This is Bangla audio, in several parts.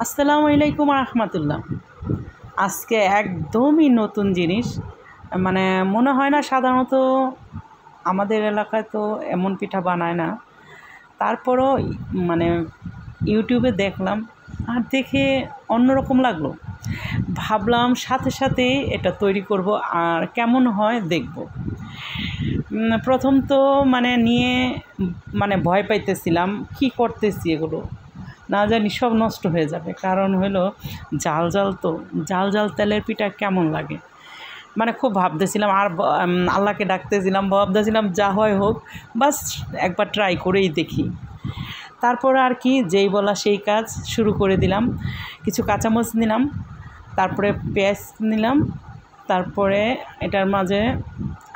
আসসালামু আলাইকুম রাহমাতুল্লাহ। আজকে একদমই নতুন জিনিস, মানে মনে হয় না সাধারণত আমাদের এলাকায় তো এমন পিঠা বানায় না। তারপরও মানে ইউটিউবে দেখলাম আর দেখে অন্যরকম লাগলো। ভাবলাম সাথে সাথেই এটা তৈরি করব আর কেমন হয় দেখব। প্রথম তো নিয়ে ভয় পাইতেছিলাম, কি করতেছি এগুলো, না জানি সব নষ্ট হয়ে যাবে। কারণ হলো জাল জাল, তো জাল জাল তেলের পিঠা কেমন লাগে, খুব ভাবতেছিলাম আর আল্লাহকে ডাকতেছিলাম, ভাবতেছিলাম যা হয় হোক, বাস একবার ট্রাই করেই দেখি। তারপর আর কি, যেই বলা সেই কাজ শুরু করে দিলাম। কিছু কাঁচামরিচ নিলাম, তারপরে পেঁয়াজ নিলাম, তারপরে এটার মাঝে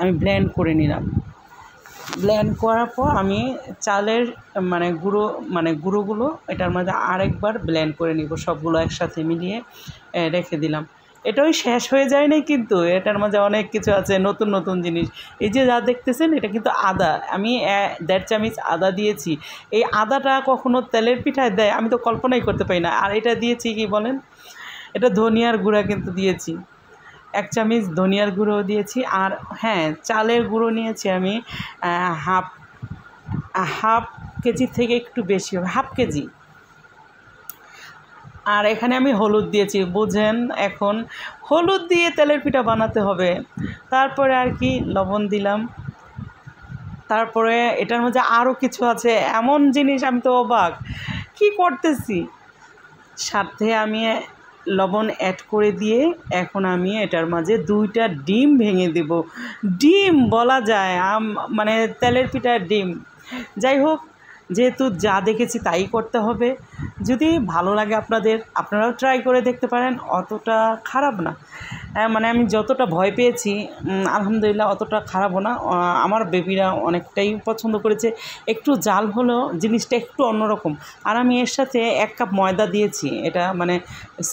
আমি ব্লেন্ড করে নিলাম। ব্লেন্ড করার পর আমি চালের গুঁড়োগুলো এটার মধ্যে আরেকবার ব্লেন্ড করে নিব, সবগুলো একসাথে মিলিয়ে রেখে দিলাম। এটাই শেষ হয়ে যায় নাই, কিন্তু এটার মধ্যে অনেক কিছু আছে, নতুন নতুন জিনিস। এই যে যা দেখতেছেন এটা কিন্তু আদা, আমি 1.5 চামচ আদা দিয়েছি। এই আদাটা কখনো তেলের পিঠায় দেয় আমি তো কল্পনাই করতে পারি না। আর এটা দিয়েছি কি বলেন, এটা ধনিয়ার গুঁড়া কিন্তু দিয়েছি, 1 চামচ ধনিয়ার গুঁড়ো দিয়েছি। আর হ্যাঁ, চালের গুঁড়ো নিয়েছি আমি হাফ কেজি থেকে একটু বেশি হবে, হাফ কেজি। আর এখানে আমি হলুদ দিয়েছি, বুঝেন এখন হলুদ দিয়ে তেলের পিঠা বানাতে হবে। তারপরে আর কি লবণ দিলাম। তারপরে এটার মধ্যে আরও কিছু আছে, এমন জিনিস আমি তো অবাক, কি করতেছি। সাথে আমি লবণ অ্যাড করে দিয়ে এখন আমি এটার মাঝে 2টা ডিম ভেঙে দেব। ডিম বলা যায় তেলের পিঠার ডিম। যাই হোক, যেহেতু যা দেখেছি তাই করতে হবে। যদি ভালো লাগে আপনারাও ট্রাই করে দেখতে পারেন, অতটা খারাপ না। আমি যতটা ভয় পেয়েছি আলহামদুলিল্লাহ অতটা খারাপও না। আমার বেবিরা অনেকটাই পছন্দ করেছে। একটু জাল হলেও জিনিসটা একটু অন্যরকম। আর আমি এর সাথে 1 কাপ ময়দা দিয়েছি, এটা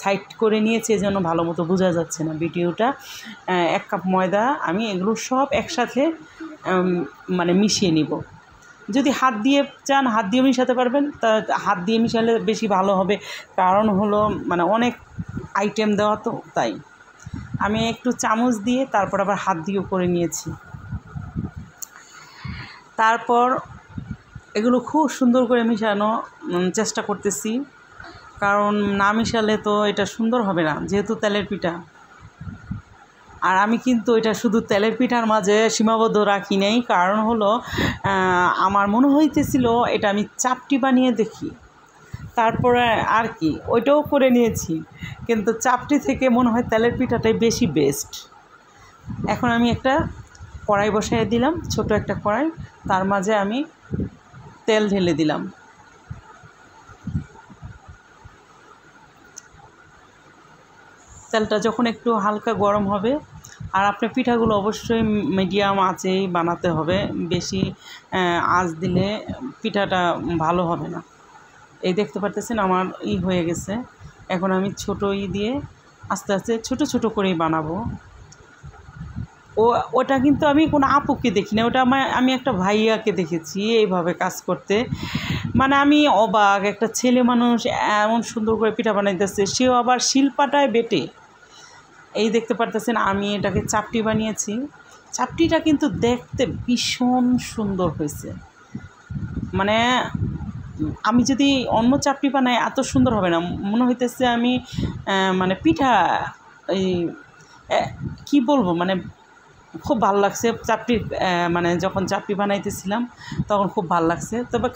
সাইড করে নিয়েছি, এজন্য ভালো মতো বোঝা যাচ্ছে না ভিডিওটা। 1 কাপ ময়দা আমি এগুলো সব একসাথে মিশিয়ে নিব। যদি হাত দিয়ে চান হাত দিয়ে মিশাতে পারবেন, তা হাত দিয়ে মিশালে বেশি ভালো হবে। কারণ হলো অনেক আইটেম দেওয়া, তো তাই আমি একটু চামচ দিয়ে তারপর আবার হাত দিয়েও করে নিয়েছি। তারপর এগুলো খুব সুন্দর করে মিশানো চেষ্টা করতেছি, কারণ না মিশালে তো এটা সুন্দর হবে না, যেহেতু তেলের পিঠা। আর আমি কিন্তু এটা শুধু তেলের পিঠার মাঝে সীমাবদ্ধ রাখি নাই, কারণ হলো আমার মনে হইতেছিল এটা আমি চাপটি বানিয়ে দেখি। তারপরে আর কি ওইটাও করে নিয়েছি, কিন্তু চাপটি থেকে মনে হয় তেলের পিঠাটাই বেশি বেস্ট। এখন আমি একটা কড়াই বসাই দিলাম, ছোট একটা কড়াই, তার মাঝে আমি তেল ঢেলে দিলাম। তেলটা যখন একটু হালকা গরম হবে, আর আপনার পিঠাগুলো অবশ্যই মিডিয়াম আঁচেই বানাতে হবে, বেশি আঁচ দিলে পিঠাটা ভালো হবে না। এই দেখতে পারতেছেন আমার হয়ে গেছে। এখন আমি ছোটো দিয়ে আস্তে আস্তে ছোট ছোট করেই বানাবো। ওটা কিন্তু আমি কোনো আপুকে দেখি না, ওটা আমি একটা ভাইয়াকে দেখেছি এইভাবে কাজ করতে। আমি অবাক, একটা ছেলে মানুষ এমন সুন্দর করে পিঠা বানাইতেছে, সেও আবার শিলপাটায় বেটে। এই দেখতে পারতেছেন আমি এটাকে চাপটি বানিয়েছি। চাপটিটা কিন্তু দেখতে ভীষণ সুন্দর হয়েছে। আমি যদি অন্য চাপটি বানাই এত সুন্দর হবে না, মনে হইতেছে আমি পিঠা এই কী বলবো, খুব ভালো লাগছে চাপটি। যখন চাপটি বানাইতেছিলাম তখন খুব ভালো লাগছে। তবে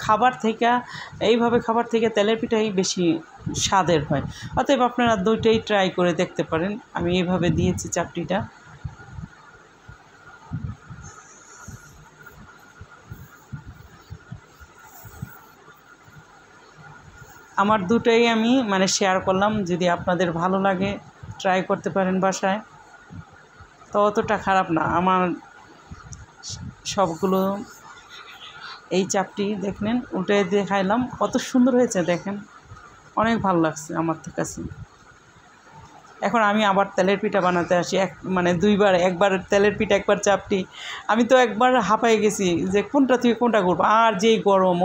এইভাবে খাবার থেকে তেলের পিঠাই বেশি স্বাদের হয়। অতএব আপনারা দুইটাই ট্রাই করে দেখতে পারেন। আমি এইভাবে দিয়েছি চাপটিটা। আমার দুটোই আমি শেয়ার করলাম, যদি আপনাদের ভালো লাগে ট্রাই করতে পারেন বাসায়, তো অতটা খারাপ না। আমার সবগুলো এই চাপটি দেখলেন উল্টে দিয়ে খাইলাম, কত সুন্দর হয়েছে দেখেন, অনেক ভালো লাগছে আমার কাছে। এখন আমি আবার তেলের পিঠা বানাতে আসি, দুইবার, একবার তেলের পিঠা একবার চাপটি। আমি তো একবার হাঁপাই গেছি যে কোনটা থেকে কোনটা করবো, আর যেই গরম,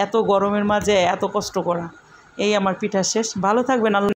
এত গরমের মাঝে এত কষ্ট করা। এই আমার পিঠা শেষ। ভালো থাকবেন। আল্লাহ।